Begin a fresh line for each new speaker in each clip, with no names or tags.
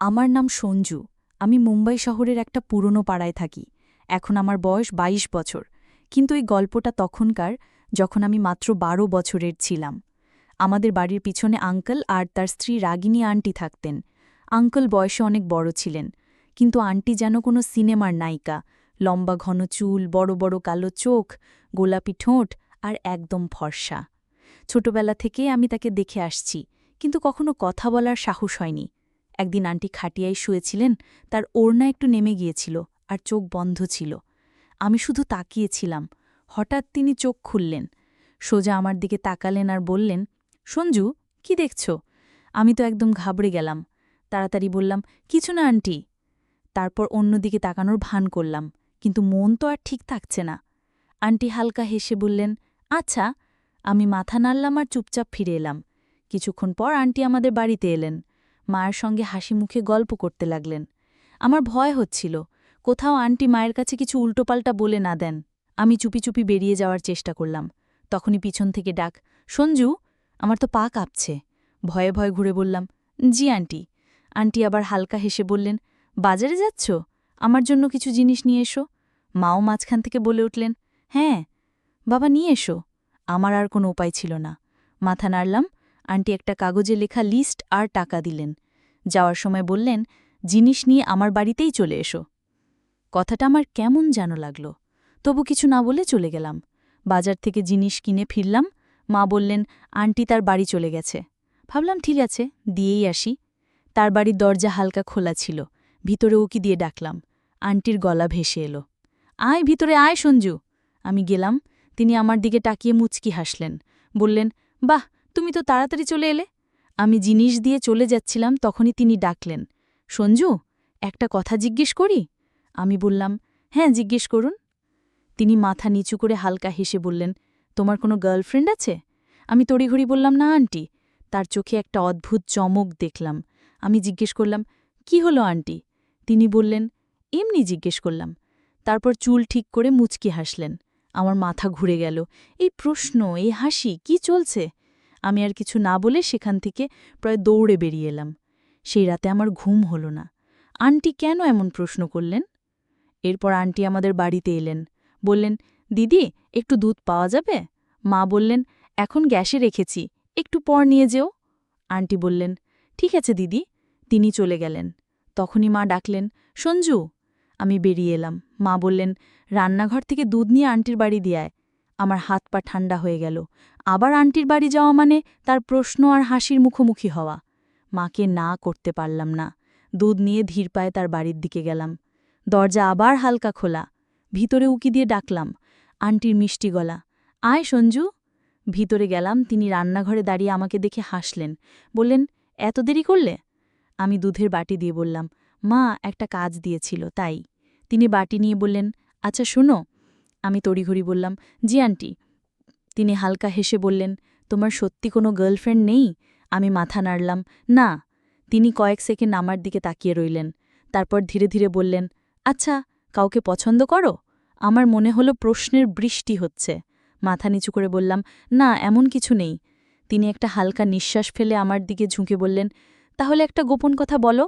আমার নাম সঞ্জু। আমি মুম্বাই শহরের একটা পুরনো পাড়ায় থাকি। এখন আমার বয়স ২২ বছর। কিন্তু এই গল্পটা তখনকার, যখন আমি মাত্র ১২ বছরের ছিলাম। আমাদের বাড়ির পিছনে আঙ্কেল আর তার স্ত্রী রাগিনী আন্টি থাকতেন। আঙ্কেল বয়সে অনেক বড় ছিলেন, কিন্তু আন্টি যেন কোনো সিনেমার নায়িকা। লম্বা ঘন চুল, বড় বড় কালো চোখ, গোলাপি ঠোঁট আর একদম ফর্সা। ছোটবেলা থেকে আমি তাকে দেখে আসছি, কিন্তু কখনো কথা বলার সাহস হয়নি। একদিন আন্টি খাটিয়ায় শুয়েছিলেন, তার ওড়না একটু নেমে গিয়েছিল আর চোখ বন্ধ ছিল। আমি শুধু তাকিয়েছিলাম। হঠাৎ তিনি চোখ খুললেন, সোজা আমার দিকে তাকালেন আর বললেন, সঞ্জু, কি দেখছ? আমি তো একদম ঘাবড়ে গেলাম। তাড়াতাড়ি বললাম, কিছু না আন্টি। তারপর অন্যদিকে তাকানোর ভান করলাম, কিন্তু মন তো আর ঠিক থাকছে না। আন্টি হালকা হেসে বললেন, আচ্ছা। আমি মাথা নাড়লাম আর চুপচাপ ফিরে এলাম। কিছুক্ষণ পর আন্টি আমাদের বাড়িতে এলেন। মায়ের সঙ্গে হাসি মুখে গল্প করতে লাগলেন। আমার ভয় হচ্ছিল, কোথাও আন্টি মায়ের কাছে কিছু উল্টোপাল্টা বলে না দেন। আমি চুপি চুপি বেরিয়ে যাওয়ার চেষ্টা করলাম। তখনই পিছন থেকে ডাক, সঞ্জু। আমার তো পা কাঁপছে। ভয়ে ভয়ে ঘুরে বললাম, জি আন্টি। আন্টি আবার হালকা হেসে বললেন, বাজারে যাচ্ছ? আমার জন্য কিছু জিনিস নিয়ে এসো। মাও মাঝখান থেকে বলে উঠলেন, হ্যাঁ বাবা, নিয়ে এসো। আমার আর কোনো উপায় ছিল না। মাথা নাড়লাম। আন্টি একটা কাগজে লেখা লিস্ট আর টাকা দিলেন। যাওয়ার সময় বললেন, জিনিস নিয়ে আমার বাড়িতেই চলে এসো। কথাটা আমার কেমন যেন লাগল, তবু কিছু না বলে চলে গেলাম। বাজার থেকে জিনিস কিনে ফিরলাম। মা বললেন, আন্টি তার বাড়ি চলে গেছে। ভাবলাম ঠিক আছে, দিয়েই আসি। তার বাড়ির দরজা হালকা খোলা ছিল। ভিতরে উকি দিয়ে ডাকলাম। আন্টির গলা ভেসে এলো, আয় ভিতরে আয় সঞ্জু। আমি গেলাম। তিনি আমার দিকে তাকিয়ে মুচকি হাসলেন। বললেন, বাহ, তুমি তো তাড়াতাড়ি চলে এলে। আমি জিনিস দিয়ে চলে যাচ্ছিলাম, তখনই তিনি ডাকলেন, সঞ্জু, একটা কথা জিজ্ঞেস করি? আমি বললাম, হ্যাঁ জিজ্ঞেস করুন। তিনি মাথা নিচু করে হালকা হেসে বললেন, তোমার কোনো গার্লফ্রেন্ড আছে? আমি তড়িঘড়ি বললাম, না আন্টি। তার চোখে একটা অদ্ভুত চমক দেখলাম। আমি জিজ্ঞেস করলাম, কি হলো আন্টি? তিনি বললেন, এমনি জিজ্ঞেস করলাম। তারপর চুল ঠিক করে মুচকি হাসলেন। আমার মাথা ঘুরে গেল। এই প্রশ্ন, এই হাসি, কি চলছে? আমি আর কিছু না বলে সেখান থেকে প্রায় দৌড়ে বেরিয়ে এলাম। সেই রাতে আমার ঘুম হল না। আন্টি কেন এমন প্রশ্ন করলেন? এরপর আন্টি আমাদের বাড়িতে এলেন। বললেন, দিদি, একটু দুধ পাওয়া যাবে? মা বললেন, এখন গ্যাসে রেখেছি, একটু পর নিয়ে যেও। আন্টি বললেন, ঠিক আছে দিদি। তিনি চলে গেলেন। তখনই মা ডাকলেন, সঞ্জু। আমি বেরিয়ে এলাম। মা বললেন, রান্নাঘর থেকে দুধ নিয়ে আন্টির বাড়ি দিয়ে আয়। আমার হাত পা ঠান্ডা হয়ে গেল। আবার আন্টির বাড়ি যাওয়া মানে তার প্রশ্ন আর হাসির মুখোমুখি হওয়া। মাকে না করতে পারলাম না। দুধ নিয়ে ধীর পায়ে তার বাড়ির দিকে গেলাম। দরজা আবার হালকা খোলা। ভিতরে উকি দিয়ে ডাকলাম, আন্টির মিষ্টি গলা, আয় সঞ্জু। ভিতরে গেলাম। তিনি রান্নাঘরে দাঁড়িয়ে আমাকে দেখে হাসলেন। বললেন, এত দেরি করলে? আমি দুধের বাটি দিয়ে বললাম, মা একটা কাজ দিয়েছিল তাই। তিনি বাটি নিয়ে বললেন, আচ্ছা শোনো। আমি তড়িঘড়ি বললাম, জি আন্টি। তিনি হালকা হেসে বললেন, তোমার সত্যি কোনো গার্লফ্রেন্ড নেই? আমি মাথা নাড়লাম, না। তিনি কয়েক সেকেন্ড আমার দিকে তাকিয়ে রইলেন। তারপর ধীরে ধীরে বললেন, আচ্ছা, কাউকে পছন্দ করো? আমার মনে হলো প্রশ্নের বৃষ্টি হচ্ছে। মাথা নিচু করে বললাম, না, এমন কিছু নেই। তিনি একটা হালকা নিঃশ্বাস ফেলে আমার দিকে ঝুঁকে বললেন, তাহলে একটা গোপন কথা বলো।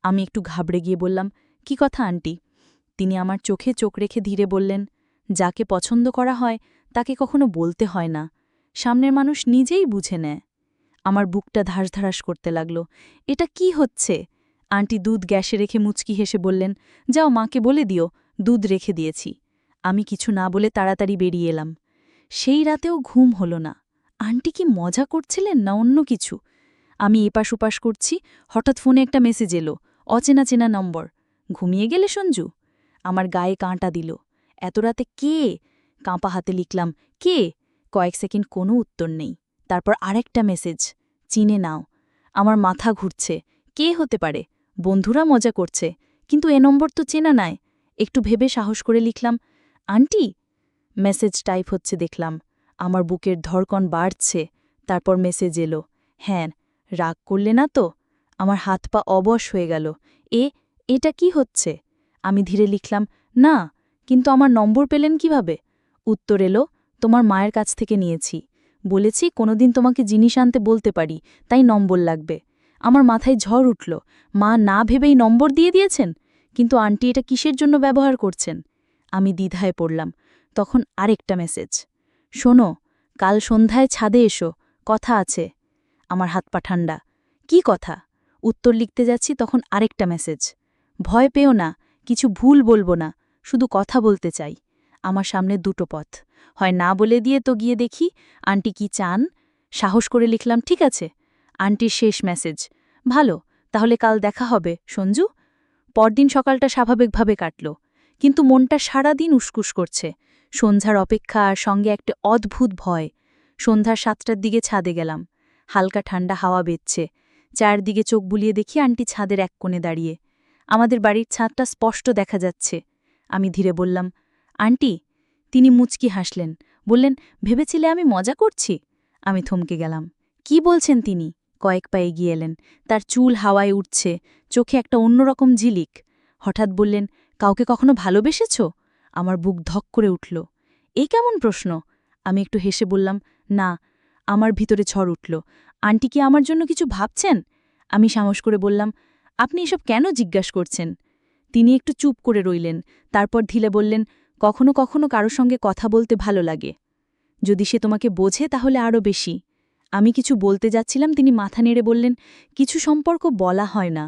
আমি একটু ঘাবড়ে গিয়ে বললাম, কি কথা আন্টি? তিনি আমার চোখে চোখ রেখে ধীরে বললেন, যাকে পছন্দ করা হয় তাকে কখনো বলতে হয় না, সামনের মানুষ নিজেই বুঝে নেয়। আমার বুকটা ধাস করতে লাগল। এটা কি হচ্ছে? আন্টি দুধ গ্যাসে রেখে মুচকি হেসে বললেন, যাও মাকে বলে দিও, দুধ রেখে দিয়েছি। আমি কিছু না বলে তাড়াতাড়ি বেরিয়ে এলাম। সেই রাতেও ঘুম হল না। আন্টি কি মজা করছিলেন না অন্য কিছু? আমি এপাশ ওপাশ করছি, হঠাৎ ফোনে একটা মেসেজ এলো, অচেনা চেনা নম্বর। ঘুমিয়ে গেলে সঞ্জু? আমার গায়ে কাঁটা দিল। এত রাতে কে? কাঁপা হাতে লিখলাম, কে? কয়েক সেকেন্ড কোনো উত্তর নেই। তারপর আরেকটা মেসেজ, চিনে নাও। আমার মাথা ঘুরছে। কে হতে পারে? বন্ধুরা মজা করছে, কিন্তু এ নম্বর তো চেনা নাই। একটু ভেবে সাহস করে লিখলাম, আন্টি। মেসেজ টাইপ হচ্ছে দেখলাম। আমার বুকের ধড়কন বাড়ছে। তারপর মেসেজ এলো, হ্যাঁ, রাগ করলে না তো? আমার হাত পা অবশ হয়ে গেল। এটা কি হচ্ছে? আমি ধীরে লিখলাম, না, কিন্তু আমার নম্বর পেলেন কিভাবে? উত্তর এলো, তোমার মায়ের কাছ থেকে নিয়েছি। বলেছি কোনোদিন তোমাকে জিনিস আনতে বলতে পারি, তাই নম্বর লাগবে। আমার মাথায় ঝড় উঠল। মা না ভেবেই নম্বর দিয়ে দিয়েছেন, কিন্তু আন্টি এটা কিসের জন্য ব্যবহার করছেন? আমি দ্বিধায় পড়লাম। তখন আরেকটা মেসেজ, শোনো, কাল সন্ধ্যায় ছাদে এসো, কথা আছে। আমার হাত পা ঠান্ডা। কি কথা? উত্তর লিখতে যাচ্ছি, তখন আরেকটা মেসেজ, ভয় পেও না, কিছু ভুল বলবো না, শুধু কথা বলতে চাই। আমার সামনে দুটো পথ, হয় না বলে দিয়ে তো গিয়ে দেখি আন্টি কি চান। সাহস করে লিখলাম, ঠিক আছে। আন্টির শেষ মেসেজ, ভালো, তাহলে কাল দেখা হবে সঞ্জু। পরদিন সকালটা স্বাভাবিকভাবে কাটল, কিন্তু মনটা সারাদিন উসকুস করছে। সন্ধ্যার অপেক্ষা আর সঙ্গে একটা অদ্ভুত ভয়। সন্ধ্যার 7টার দিকে ছাদে গেলাম। হালকা ঠান্ডা হাওয়া বেচ্ছে। চারদিকে চোখ বুলিয়ে দেখি আন্টি ছাদের এক কোণে দাঁড়িয়ে। আমাদের বাড়ির ছাদটা স্পষ্ট দেখা যাচ্ছে। আমি ধীরে বললাম, আন্টি। তিনি মুচকি হাসলেন, বললেন, ভেবেছিলে আমি মজা করছি? আমি থমকে গেলাম। কি বলছেন তিনি? কয়েক পা এগিয়ে এলেন। তার চুল হাওয়ায় উঠছে, চোখে একটা অন্যরকম ঝিলিক। হঠাৎ বললেন, কাউকে কখনো ভালোবেসেছ? আমার বুক ধক করে উঠল। এই কেমন প্রশ্ন? আমি একটু হেসে বললাম, না। আমার ভিতরে ঝড় উঠল। আন্টি কি আমার জন্য কিছু ভাবছেন? আমি সাহস করে বললাম, আপনি এসব কেন জিজ্ঞাসা করছেন? তিনি একটু চুপ করে রইলেন, তারপর ঢিলে বললেন, কখনো কখনো কারো সঙ্গে কথা বলতে ভালো লাগে। যদি সে তোমাকে বোঝে তাহলে আরও বেশি। আমি কিছু বলতে যাচ্ছিলাম, তিনি মাথা নেড়ে বললেন, কিছু সম্পর্ক বলা হয় না,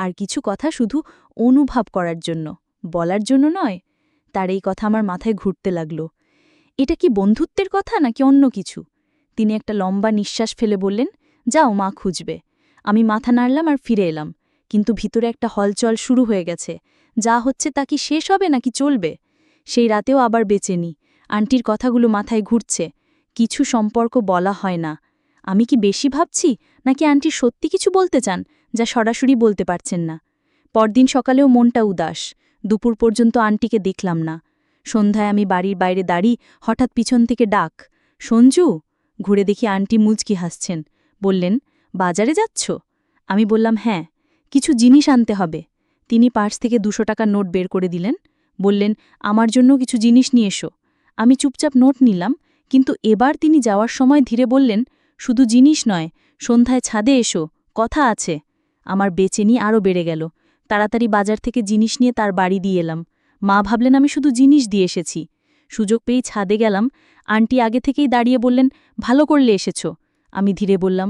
আর কিছু কথা শুধু অনুভব করার জন্য, বলার জন্য নয়। তার এই কথা আমার মাথায় ঘুরতে লাগল। এটা কি বন্ধুত্বের কথা নাকি অন্য কিছু? তিনি একটা লম্বা নিঃশ্বাস ফেলে বললেন, যাও, মা খুঁজবে। আমি মাথা নাড়লাম আর ফিরে এলাম, কিন্তু ভিতরে একটা হলচল শুরু হয়ে গেছে। যা হচ্ছে তা কি শেষ হবে নাকি চলবে? সেই রাতেও আবার বেঁচে নি। আন্টির কথাগুলো মাথায় ঘুরছে। কিছু সম্পর্ক বলা হয় না। আমি কি বেশি ভাবছি, নাকি আন্টি সত্যি কিছু বলতে চান যা সরাসরি বলতে পারছেন না? পরদিন সকালেও মনটা উদাস। দুপুর পর্যন্ত আন্টিকে দেখলাম না। সন্ধ্যায় আমি বাড়ির বাইরে দাঁড়ি, হঠাৎ পিছন থেকে ডাক, সঞ্জু। ঘুরে দেখি আন্টি মুচকি হাসছেন। বললেন, বাজারে যাচ্ছ? আমি বললাম, হ্যাঁ, কিছু জিনিস আনতে হবে। তিনি পার্স থেকে 200 টাকার নোট বের করে দিলেন। বললেন, আমার জন্য কিছু জিনিস নিয়ে এসো। আমি চুপচাপ নোট নিলাম, কিন্তু এবার তিনি যাওয়ার সময় ধীরে বললেন, শুধু জিনিস নয়, সন্ধ্যায় ছাদে এসো, কথা আছে। আমার বেচেনি আরও বেড়ে গেল। তাড়াতাড়ি বাজার থেকে জিনিস নিয়ে তার বাড়ি দিয়ে এলাম। মা ভাবলেন আমি শুধু জিনিস দিয়ে এসেছি। সুযোগ পেয়েই ছাদে গেলাম। আন্টি আগে থেকেই দাঁড়িয়ে বললেন, ভালো করলে এসেছ। আমি ধীরে বললাম,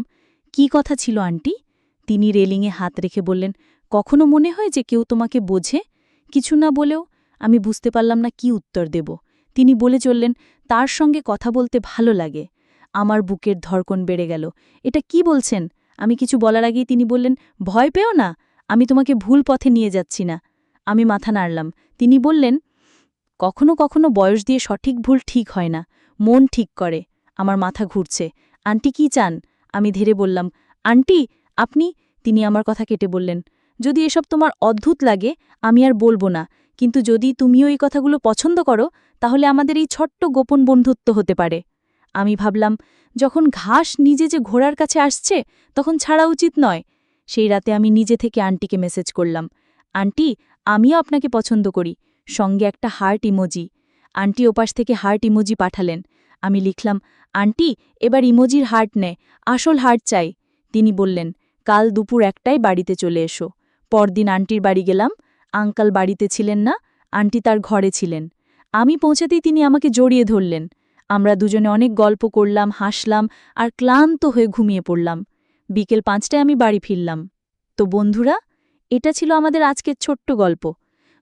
কি কথা ছিল আন্টি? তিনি রেলিংয়ে হাত রেখে বললেন, কখনো মনে হয় যে কেউ তোমাকে বোঝে? কিছু না বলেও আমি বুঝতে পারলাম না কি উত্তর দেব। তিনি বলে চললেন, তার সঙ্গে কথা বলতে ভালো লাগে। আমার বুকের ধড়কন বেড়ে গেল। এটা কি বলছেন? আমি কিছু বলার আগেই তিনি বললেন, ভয় পেও না, আমি তোমাকে ভুল পথে নিয়ে যাচ্ছি না। আমি মাথা নাড়লাম। তিনি বললেন, কখনো কখনো বয়স দিয়ে সঠিক ভুল ঠিক হয় না, মন ঠিক করে। আমার মাথা ঘুরছে। আন্টি কি চান? আমি ধীরে বললাম, আন্টি, আপনি। তিনি আমার কথা কেটে বললেন, যদি এসব তোমার অদ্ভুত লাগে আমি আর বলবো না, কিন্তু যদি তুমিও এই কথাগুলো পছন্দ করো তাহলে আমাদের এই ছোট্ট গোপন বন্ধুত্ব হতে পারে। আমি ভাবলাম, যখন ঘাস নিজে যে ঘোড়ার কাছে আসছে তখন ছাড়া উচিত নয়। সেই রাতে আমি নিজে থেকে আন্টিকে মেসেজ করলাম, আন্টি, আমিও আপনাকে পছন্দ করি, সঙ্গে একটা হার্ট ইমোজি। আন্টি ওপাশ থেকে হার্ট ইমোজি পাঠালেন। আমি লিখলাম, আন্টি, এবার ইমোজির হার্ট নে, আসল হার্ট চাই। তিনি বললেন, কাল দুপুর 1টায় বাড়িতে চলে এসো। পরদিন আন্টির বাড়ি গেলাম। আঙ্কাল বাড়িতে ছিলেন না, আন্টি তার ঘরে ছিলেন। আমি পৌঁছাতেই তিনি আমাকে জড়িয়ে ধরলেন। আমরা দুজনে অনেক গল্প করলাম, হাসলাম আর ক্লান্ত হয়ে ঘুমিয়ে পড়লাম। বিকেল 5টায় আমি বাড়ি ফিরলাম। তো বন্ধুরা, এটা ছিল আমাদের আজকের ছোট্ট গল্প।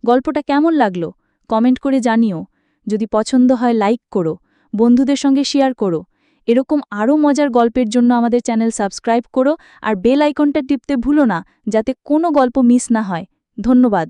গল্পটা কেমন লাগলো কমেন্ট করে জানিও। যদি পছন্দ হয় লাইক করো, বন্ধুদের সঙ্গে শেয়ার করো। এরকম আরও মজার গল্পের জন্য আমাদের চ্যানেল সাবস্ক্রাইব করো আর বেল আইকনটা টিপতে ভুলো না, যাতে কোনো গল্প মিস না হয়। ধন্যবাদ।